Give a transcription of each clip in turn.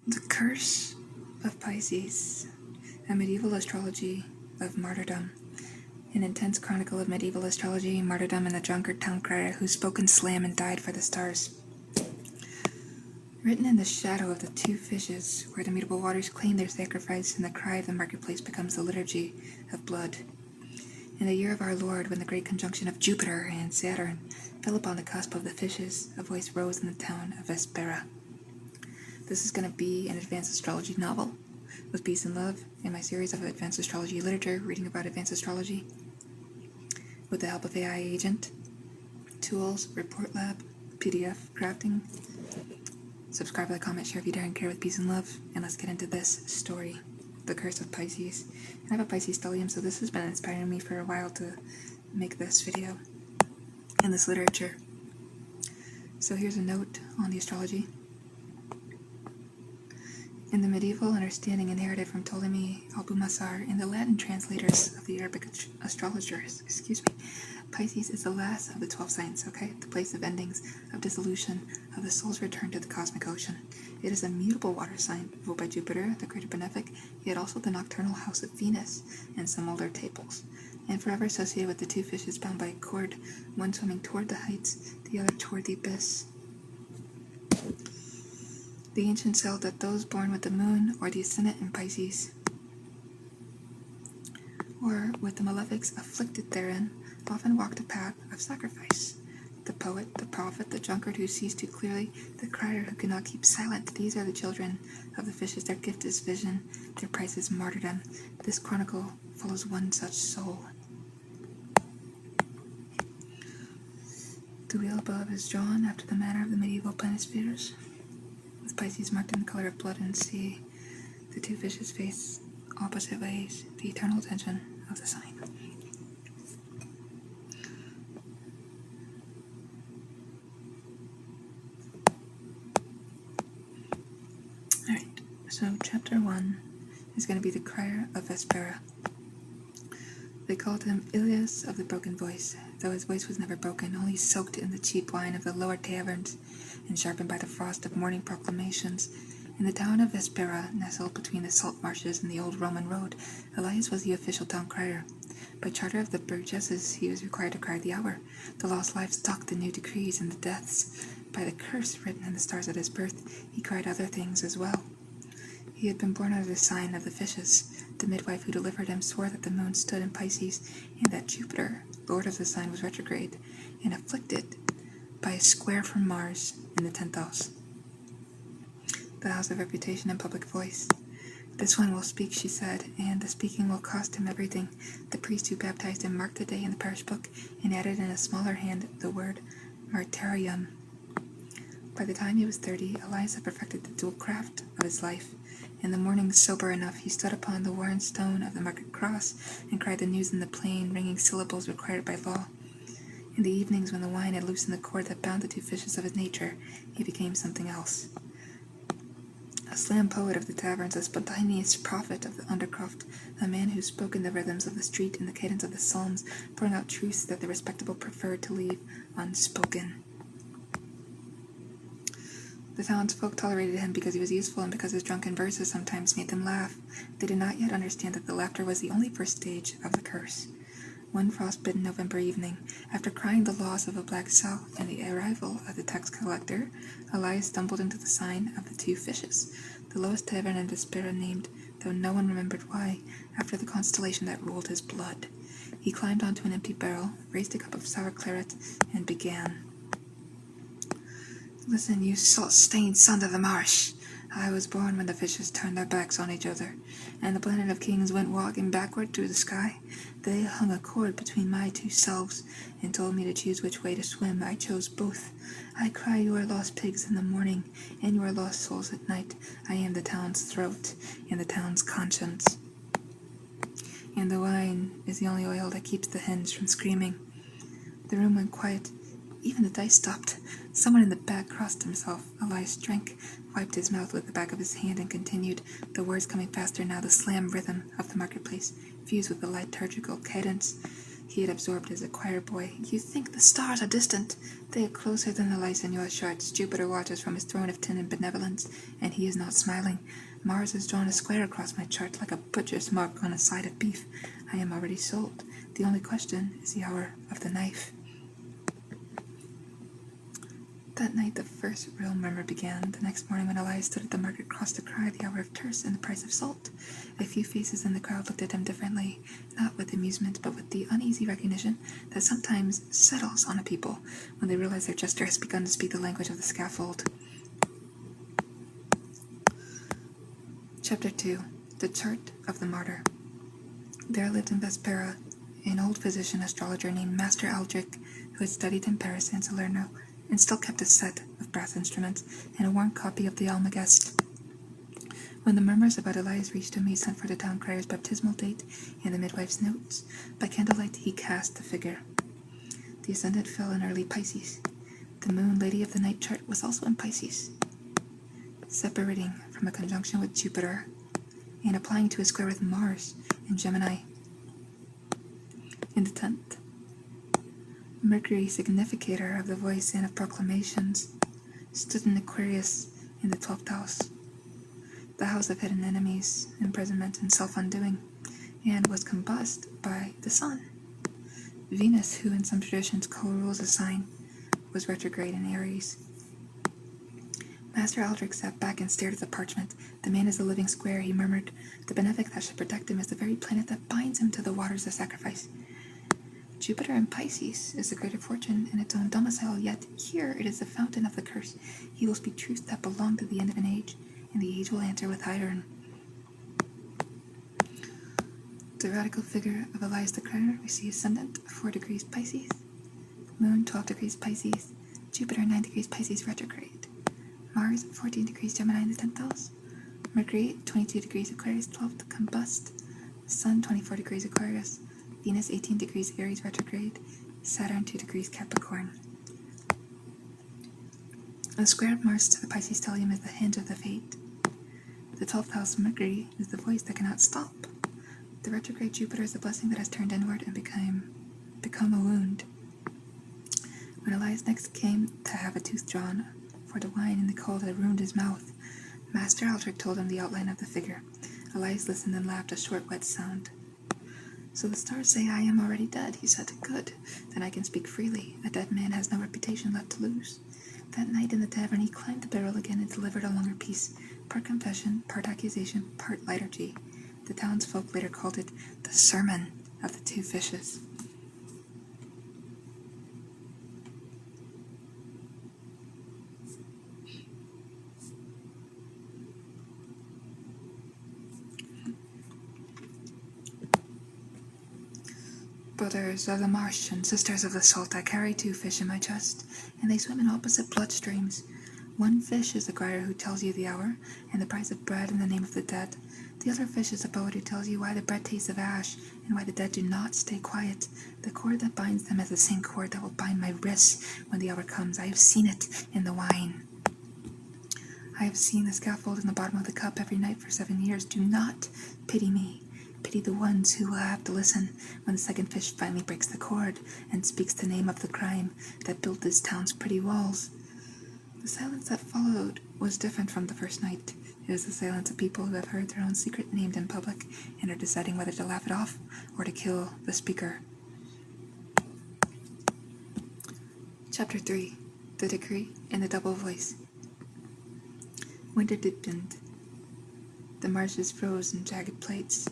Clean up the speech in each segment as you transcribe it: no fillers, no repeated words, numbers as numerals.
The Curse of Pisces, a medieval astrology of martyrdom. An intense chronicle of medieval astrology, martyrdom, and the drunkard town crier who spoke in slam and died for the stars. Written in the shadow of the two fishes, where the mutable waters claim their sacrifice and the cry of the marketplace becomes the liturgy of blood. In the year of our Lord, when the great conjunction of Jupiter and Saturn fell upon the cusp of the fishes, a voice rose in the town of Vespera. This is going to be an advanced astrology novel with peace and love in my series of advanced astrology literature, reading about advanced astrology with the help of AI agent, tools, report lab, PDF crafting. Subscribe, like, comment, share if you dare, and care with peace and love. And let's get into this story, The Curse of Pisces. I have a Pisces stellium, so this has been inspiring me for a while to make this video and this literature. So here's a note on the astrology. In the medieval understanding inherited from Ptolemy Albumassar and the Latin translators of the Arabic astrologers, Pisces is the last of the 12 signs, the place of endings, of dissolution, of the soul's return to the cosmic ocean. It is a mutable water sign, ruled by Jupiter, the greater benefic, yet also the nocturnal house of Venus and some older tables, and forever associated with the two fishes bound by a cord, one swimming toward the heights, the other toward the abyss. The ancients held that those born with the moon or the ascendant in Pisces, or with the malefics afflicted therein, often walked a path of sacrifice. The poet, the prophet, the drunkard who sees too clearly, the crier who cannot keep silent, these are the children of the fishes. Their gift is vision, their price is martyrdom. This chronicle follows one such soul. The wheel above is drawn after the manner of the medieval planispheres, with Pisces marked in the color of blood and sea. The two fishes face opposite ways, the eternal tension of the sign. Alright, so chapter 1 is going to be the crier of Vespera. They called him Ilias of the broken voice, though his voice was never broken, only soaked in the cheap wine of the lower taverns and sharpened by the frost of morning proclamations. In the town of Vespera, nestled between the salt marshes and the old Roman road, Elias was the official town crier. By charter of the burgesses, he was required to cry the hour, the lost livestock, the new decrees, and the deaths. By the curse written in the stars at his birth, he cried other things as well. He had been born under the sign of the fishes. The midwife who delivered him swore that the moon stood in Pisces, and that Jupiter, lord of the sign, was retrograde, and afflicted by a square from Mars in the 10th house, the house of reputation and public voice. This one will speak, she said, and the speaking will cost him everything. The priest who baptized him marked the day in the parish book and added in a smaller hand the word martyrium. By the time he was 30, Elias had perfected the dual craft of his life. In the morning, sober enough, he stood upon the worn stone of the market cross and cried the news in the plain, ringing syllables required by law. In the evenings, when the wine had loosened the cord that bound the two fishes of his nature, he became something else. A slam poet of the taverns, a spontaneous prophet of the undercroft, a man who spoke in the rhythms of the street and the cadence of the psalms, pouring out truths that the respectable preferred to leave unspoken. The townsfolk tolerated him because he was useful and because his drunken verses sometimes made them laugh. They did not yet understand that the laughter was the only first stage of the curse. One frostbitten November evening, after crying the loss of a black sow and the arrival of the tax collector, Elias stumbled into the sign of the two fishes, the lowest tavern in Vespera, named, though no one remembered why, after the constellation that ruled his blood. He climbed onto an empty barrel, raised a cup of sour claret, and began. Listen, you salt-stained son of the marsh. I was born when the fishes turned their backs on each other, and the planet of kings went walking backward through the sky. They hung a cord between my two selves, and told me to choose which way to swim. I chose both. I cry your lost pigs in the morning, and your lost souls at night. I am the town's throat, and the town's conscience. And the wine is the only oil that keeps the hens from screaming. The room went quiet. Even the dice stopped. Someone in the back crossed himself. Elias drank, wiped his mouth with the back of his hand, and continued, the words coming faster now, the slam rhythm of the marketplace, fused with the liturgical cadence. he had absorbed as a choir boy. You think the stars are distant. They are closer than the lights in your charts. Jupiter watches from his throne of tin and benevolence, and he is not smiling. Mars has drawn a square across my chart like a butcher's mark on a side of beef. I am already sold. The only question is the hour of the knife. That night the first real murmur began. The next morning when Elias stood at the market cross to cry the hour of terce and the price of salt, a few faces in the crowd looked at him differently, not with amusement, but with the uneasy recognition that sometimes settles on a people when they realize their jester has begun to speak the language of the scaffold. Chapter 2. The Chart of the Martyr. There lived in Vespera an old physician astrologer named Master Aldrich, who had studied in Paris and Salerno, and still kept a set of brass instruments and a worn copy of the Almagest. When the murmurs about Elias reached him, he sent for the town crier's baptismal date and the midwife's notes. By candlelight he cast the figure. The ascendant fell in early Pisces. The moon, lady of the night chart, was also in Pisces, separating from a conjunction with Jupiter and applying to a square with Mars in Gemini. In the 10th, Mercury, significator of the voice and of proclamations, stood in Aquarius in the 12th house, the house of hidden enemies, imprisonment, and self-undoing, and was combust by the sun. Venus, who in some traditions co-rules a sign, was retrograde in Aries. Master Aldrich sat back and stared at the parchment. The man is a living square, he murmured. The benefic that should protect him is the very planet that binds him to the waters of sacrifice. Jupiter in Pisces is the greater fortune in its own domicile, yet here it is the fountain of the curse. He will speak truth that belonged to the end of an age, and the age will answer with iron. The radical figure of Elias the Crier, we see ascendant 4 degrees Pisces, moon 12 degrees Pisces, Jupiter 9 degrees Pisces retrograde, Mars 14 degrees Gemini in the 10th house, Mercury 22 degrees Aquarius 12th combust, Sun 24 degrees Aquarius, Venus 18 degrees Aries retrograde, Saturn 2 degrees Capricorn. The square of Mars to the Pisces stellium is the hinge of the fate. The 12th house Mercury is the voice that cannot stop. The retrograde Jupiter is the blessing that has turned inward and become a wound. When Elias next came to have a tooth drawn, for the wine in the cold had ruined his mouth, Master Aldrich told him the outline of the figure. Elias listened and laughed, a short, wet sound. So the stars say I am already dead, he said. Good, then I can speak freely. A dead man has no reputation left to lose. That night in the tavern he climbed the barrel again and delivered a longer piece, part confession, part accusation, part liturgy. The townsfolk later called it the Sermon of the Two Fishes. Brothers of the marsh and sisters of the salt, I carry 2 fish in my chest, and they swim in opposite bloodstreams. One fish is the crier who tells you the hour, and the price of bread and the name of the dead. The other fish is a poet who tells you why the bread tastes of ash, and why the dead do not stay quiet. The cord that binds them is the same cord that will bind my wrists when the hour comes. I have seen it in the wine. I have seen the scaffold in the bottom of the cup every night for 7 years. Do not pity me. Pity the ones who will have to listen when the second fish finally breaks the cord and speaks the name of the crime that built this town's pretty walls. The silence that followed was different from the first night. It was the silence of people who have heard their own secret named in public and are deciding whether to laugh it off or to kill the speaker. Chapter 3. The Decree in the Double Voice. Winter deepened. The marshes froze in jagged plates.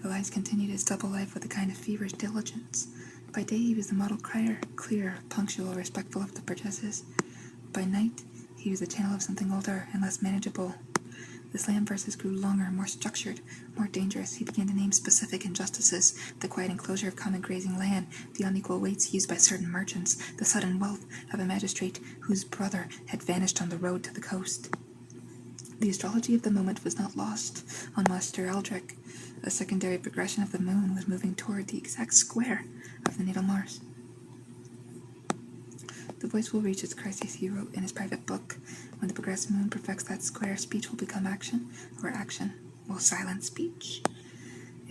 Elias continued his double life with a kind of feverish diligence. By day he was the model crier, clear, punctual, respectful of the burgesses. By night he was the channel of something older and less manageable. The slam verses grew longer, more structured, more dangerous. He began to name specific injustices, the quiet enclosure of common grazing land, the unequal weights used by certain merchants, the sudden wealth of a magistrate whose brother had vanished on the road to the coast. The astrology of the moment was not lost on Master Aldrich. A secondary progression of the moon was moving toward the exact square of the natal Mars. The voice will reach its crisis, he wrote in his private book. When the progressed moon perfects that square, speech will become action, or action will silence speech.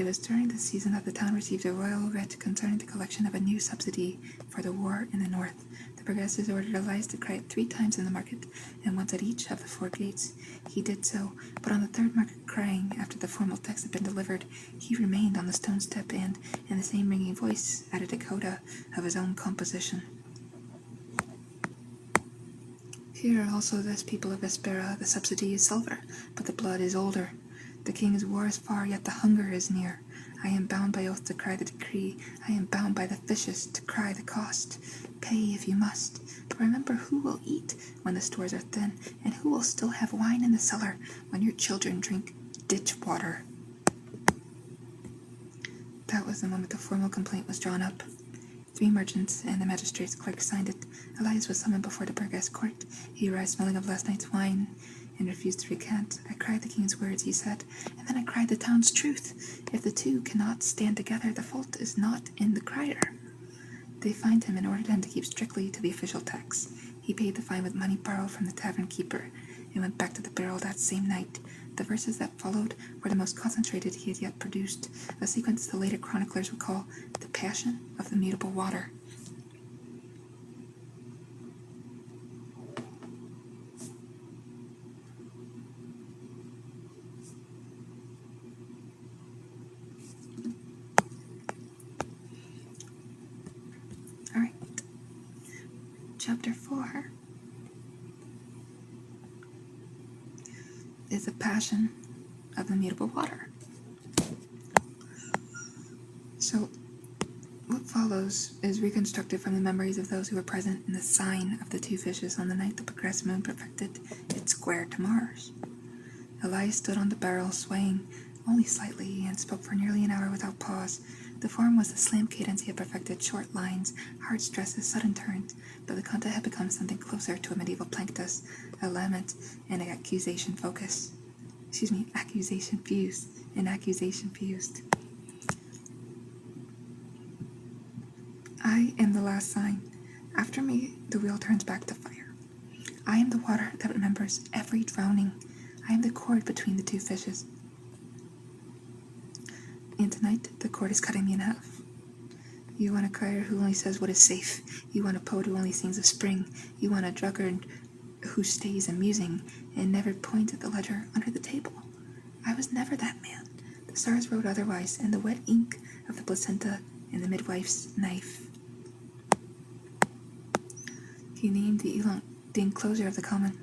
It was during this season that the town received a royal writ concerning the collection of a new subsidy for the war in the north. The progressives ordered Elias to cry it 3 times in the market, and once at each of the 4 gates. He did so, but on the 3rd market crying, after the formal text had been delivered, he remained on the stone step and, in the same ringing voice, added a coda of his own composition. Here also this people of Vespera, the subsidy is silver, but the blood is older. The king's war is far, yet the hunger is near. I am bound by oath to cry the decree. I am bound by the fishes to cry the cost. Pay if you must, but remember who will eat when the stores are thin, and who will still have wine in the cellar when your children drink ditch water. That was the moment the formal complaint was drawn up. 3 merchants and the magistrate's clerk signed it. Elias was summoned before the burgess court. He arrived smelling of last night's wine and refused to recant. I cried the king's words, he said, and then I cried the town's truth. If the 2 cannot stand together, the fault is not in the crier. They fined him and ordered him to keep strictly to the official tax. He paid the fine with money borrowed from the tavern keeper and went back to the barrel that same night. The verses that followed were the most concentrated he had yet produced, a sequence the later chroniclers would call the Passion of the Mutable Water. All right. Chapter 4 is the Passion of the Mutable Water. So, what follows is reconstructed from the memories of those who were present in the sign of the 2 fishes on the night the progressed moon perfected its square to Mars. Elias stood on the barrel, swaying only slightly, and spoke for nearly an hour without pause. The form was the slam cadence he had perfected, short lines, hard stresses, sudden turns, but the content had become something closer to a medieval planctus, a lament, and an accusation fused. I am the last sign. After me, the wheel turns back to fire. I am the water that remembers every drowning. I am the cord between the 2 fishes. And tonight, the cord is cutting me in half. You want a crier who only says what is safe. You want a poet who only sings of spring. You want a drunkard who stays amusing and never points at the ledger under the table. I was never that man. The stars wrote otherwise, and the wet ink of the placenta and the midwife's knife. He named the enclosure of the common.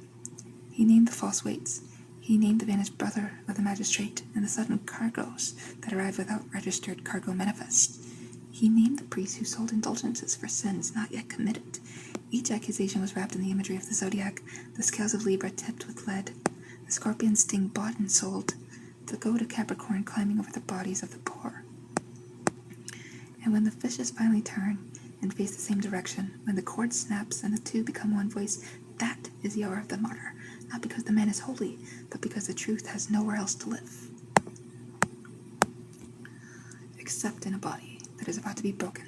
He named the false weights. He named the vanished brother of the magistrate and the sudden cargoes that arrived without registered cargo manifest. He named the priests who sold indulgences for sins not yet committed. Each accusation was wrapped in the imagery of the zodiac, the scales of Libra tipped with lead, the scorpion's sting bought and sold, the goat of Capricorn climbing over the bodies of the poor. And when the fishes finally turn and face the same direction, when the cord snaps and the 2 become one voice, that is the hour of the martyr, not because the man is holy, but because the truth has nowhere else to live. Except in a body that is about to be broken.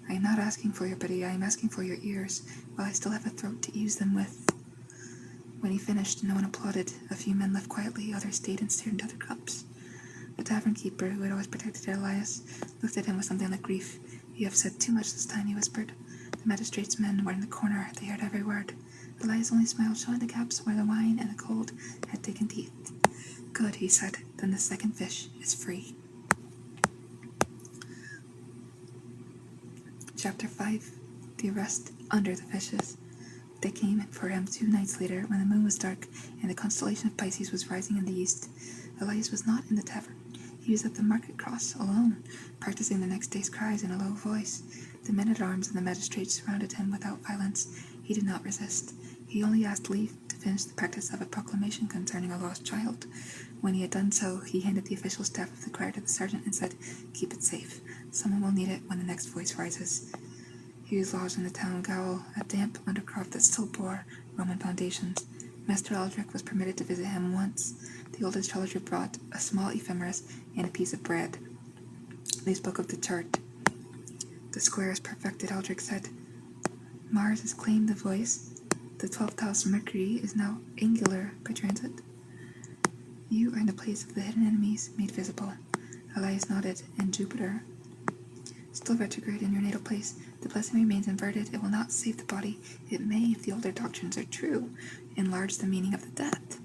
I am not asking for your pity, I am asking for your ears, while I still have a throat to use them with. When he finished, no one applauded. A few men left quietly, others stayed and stared into their cups. The tavern keeper, who had always protected Elias, looked at him with something like grief. You have said too much this time, he whispered. The magistrate's men were in the corner, they heard every word. Elias only smiled, showing the caps where the wine and the cold had taken teeth. Good, he said, then the 2nd fish is free. Chapter 5 The Arrest Under the Fishes. They came for him 2 nights later, when the moon was dark and the constellation of Pisces was rising in the east. Elias was not in the tavern. He was at the market cross, alone, practicing the next day's cries in a low voice. The men-at-arms and the magistrates surrounded him without violence. He did not resist. He only asked leave to finish the practice of a proclamation concerning a lost child. When he had done so, he handed the official staff of the crier to the sergeant and said, "Keep it safe. Someone will need it when the next voice rises." He was lodged in the town gaol, a damp undercroft that still bore Roman foundations. Master Aldrich was permitted to visit him once. The old astrologer brought a small ephemeris and a piece of bread. They spoke of the chart. "The square is perfected," Aldrich said. "Mars has claimed the voice. The 12th house Mercury is now angular by transit. You are in the place of the hidden enemies made visible. Elias nodded, and Jupiter, still retrograde in your natal place, the blessing remains inverted. It will not save the body. It may, if the older doctrines are true, enlarge the meaning of the death.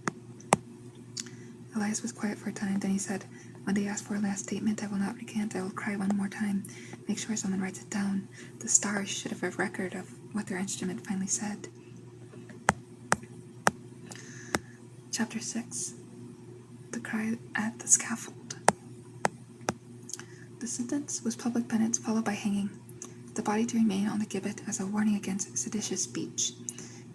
Elias was quiet for a time, then he said, when they ask for a last statement, I will not recant. I will cry one more time. Make sure someone writes it down. The stars should have a record of what their instrument finally said. Chapter 6. The Cry at the Scaffold. The sentence was public penance followed by hanging, the body to remain on the gibbet as a warning against seditious speech.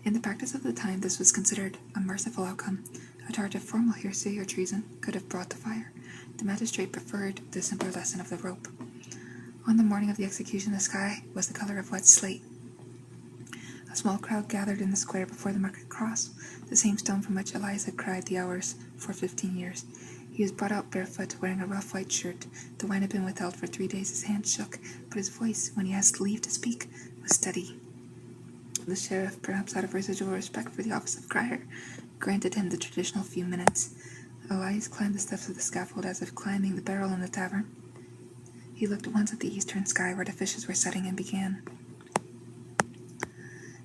In the practice of the time, this was considered a merciful outcome. A charge of formal heresy or treason could have brought the fire. The magistrate preferred the simpler lesson of the rope. On the morning of the execution, the sky was the color of wet slate. A small crowd gathered in the square before the market cross, the same stone from which Elias had cried the hours for 15 years. He was brought out barefoot, wearing a rough white shirt. The wine had been withheld for 3 days. His hands shook, but his voice, when he asked leave to speak, was steady. The sheriff, perhaps out of residual respect for the office of crier, granted him the traditional few minutes. Elias climbed the steps of the scaffold as if climbing the barrel in the tavern. He looked once at the eastern sky where the fishes were setting and began.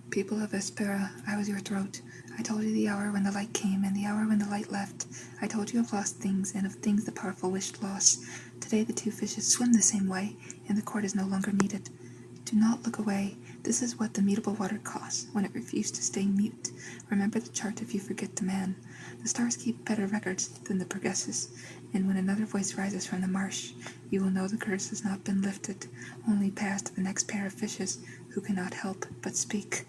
People of Vespera, I was your throat. I told you the hour when the light came and the hour when the light left. I told you of lost things and of things the powerful wished lost. Today the two fishes swim the same way, and the cord is no longer needed. Do not look away. This is what the mutable water costs when it refused to stay mute. Remember the chart if you forget the man. The stars keep better records than the Pegasus, and when another voice rises from the marsh, you will know the curse has not been lifted, only passed to the next pair of fishes who cannot help but speak.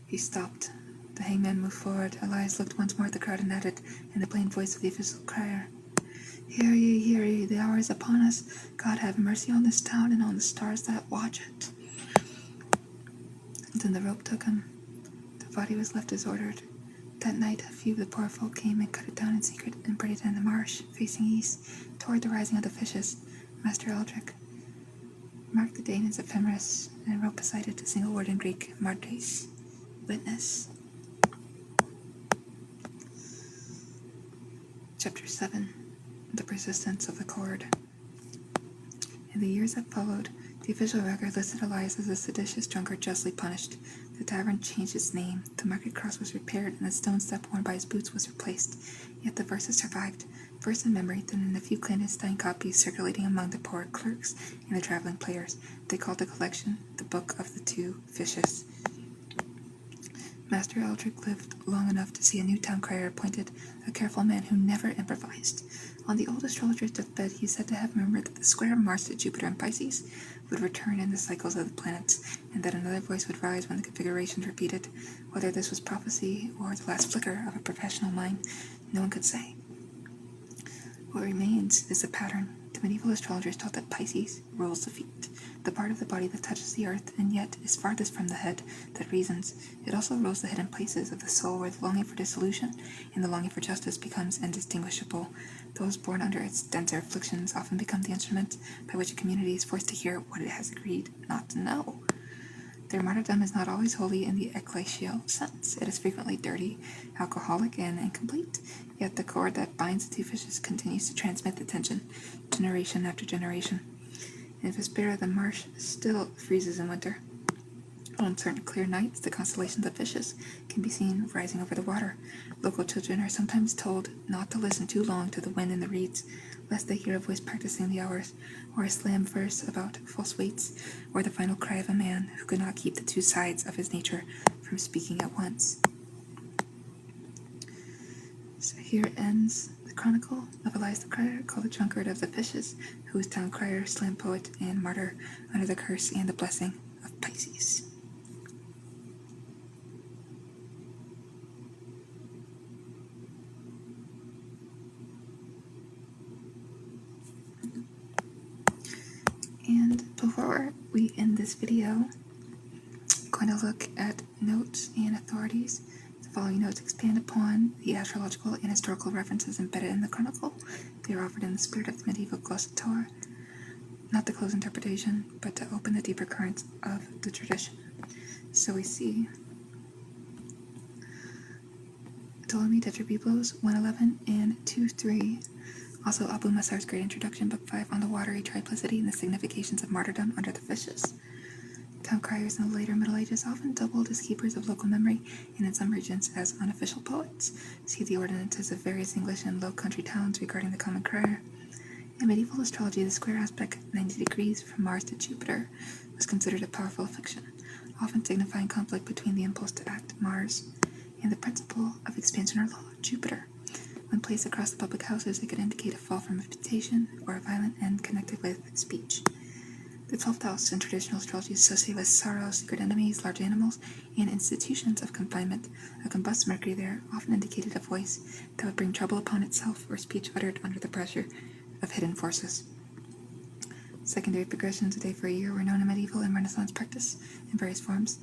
He stopped. The hangman moved forward. Elias looked once more at the crowd and added, in the plain voice of the official crier, Hear ye, the hour is upon us. God have mercy on this town and on the stars that watch it. And then the rope took him. The body was left as ordered. That night, a few of the poor folk came and cut it down in secret and buried it in the marsh, facing east, toward the rising of the fishes. Master Eldrick marked the date as ephemeris and wrote beside it a single word in Greek, martes, witness. Chapter 7. The Persistence of the Cord. In the years that followed, the official record listed Elias as a seditious drunkard justly punished. The tavern changed its name, the market cross was repaired, and the stone step worn by his boots was replaced. Yet the verses survived, first in memory, then in a few clandestine copies circulating among the poor clerks and the traveling players. They called the collection the Book of the Two Fishes. Master Eldrick lived long enough to see a new town crier appointed, a careful man who never improvised. On the old astrologer's deathbed, he is said to have remembered that the square of Mars to Jupiter and Pisces would return in the cycles of the planets, and that another voice would rise when the configurations repeated. Whether this was prophecy or the last flicker of a professional mind, no one could say. What remains is the pattern. The medieval astrologers taught that Pisces rules the feet, the part of the body that touches the earth and yet is farthest from the head that reasons. It also rules the hidden places of the soul where the longing for dissolution and the longing for justice becomes indistinguishable. Those born under its denser afflictions often become the instrument by which a community is forced to hear what it has agreed not to know. Their martyrdom is not always holy in the ecclesial sense. It is frequently dirty, alcoholic, and incomplete. Yet the cord that binds the two fishes continues to transmit the tension, generation after generation. In Vespera, the marsh still freezes in winter. On certain clear nights, the constellations of fishes can be seen rising over the water. Local children are sometimes told not to listen too long to the wind in the reeds, lest they hear a voice practicing the hours, or a slam verse about false weights, or the final cry of a man who could not keep the two sides of his nature from speaking at once. So here ends the chronicle of Elias the Crier, called the Drunkard of the Fishes, who was town crier, slam poet, and martyr under the curse and the blessing of Pisces. And before we end this video, I'm going to look at notes and authorities. The following notes expand upon the astrological and historical references embedded in the chronicle. They are offered in the spirit of the medieval glossator, not to close interpretation, but to open the deeper currents of the tradition. So we see Ptolemy Tetrabiblos 111 and 2.3 Also, Abu Masar's Great Introduction, Book 5, on the watery triplicity and the significations of martyrdom under the fishes. Town criers in the later Middle Ages often doubled as keepers of local memory, and in some regions as unofficial poets. See the ordinances of various English and Low Country towns regarding the common crier. In medieval astrology, the square aspect 90 degrees from Mars to Jupiter was considered a powerful affliction, often signifying conflict between the impulse to act, Mars, and the principle of expansion or law, Jupiter. When placed across the public houses, it could indicate a fall from reputation or a violent end connected with speech. The 12th house in traditional astrology is associated with sorrow, secret enemies, large animals, and institutions of confinement. A combust Mercury there often indicated a voice that would bring trouble upon itself or speech uttered under the pressure of hidden forces. Secondary progressions a day for a year were known in medieval and Renaissance practice in various forms.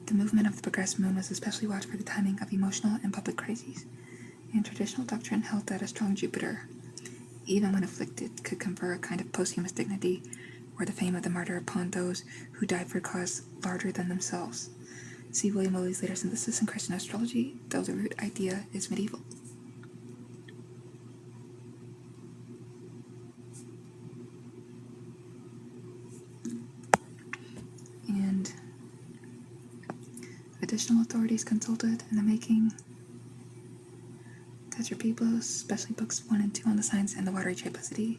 The movement of the progressed moon was especially watched for the timing of emotional and public crises, and traditional doctrine held that a strong Jupiter, even when afflicted, could confer a kind of posthumous dignity or the fame of the martyr upon those who died for a cause larger than themselves. See William Lilly's later synthesis in Christian astrology, though the root idea is medieval. And additional authorities consulted in the making: Tetrapiblos, especially books 1 and 2 on the signs and the watery triplicity,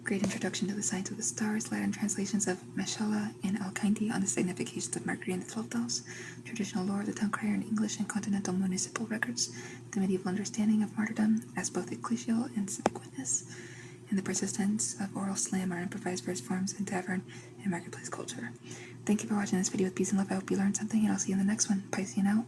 Great Introduction to the Science of the Stars, Latin translations of Meshala and Al-Kindi on the significations of Mercury in the 12th house, traditional lore of the town crier in English and continental municipal records, the medieval understanding of martyrdom as both ecclesial and civic witness, and the persistence of oral slam or improvised verse forms in tavern and marketplace culture. Thank you for watching this video with peace and love. I hope you learned something, and I'll see you in the next one. Piscean out.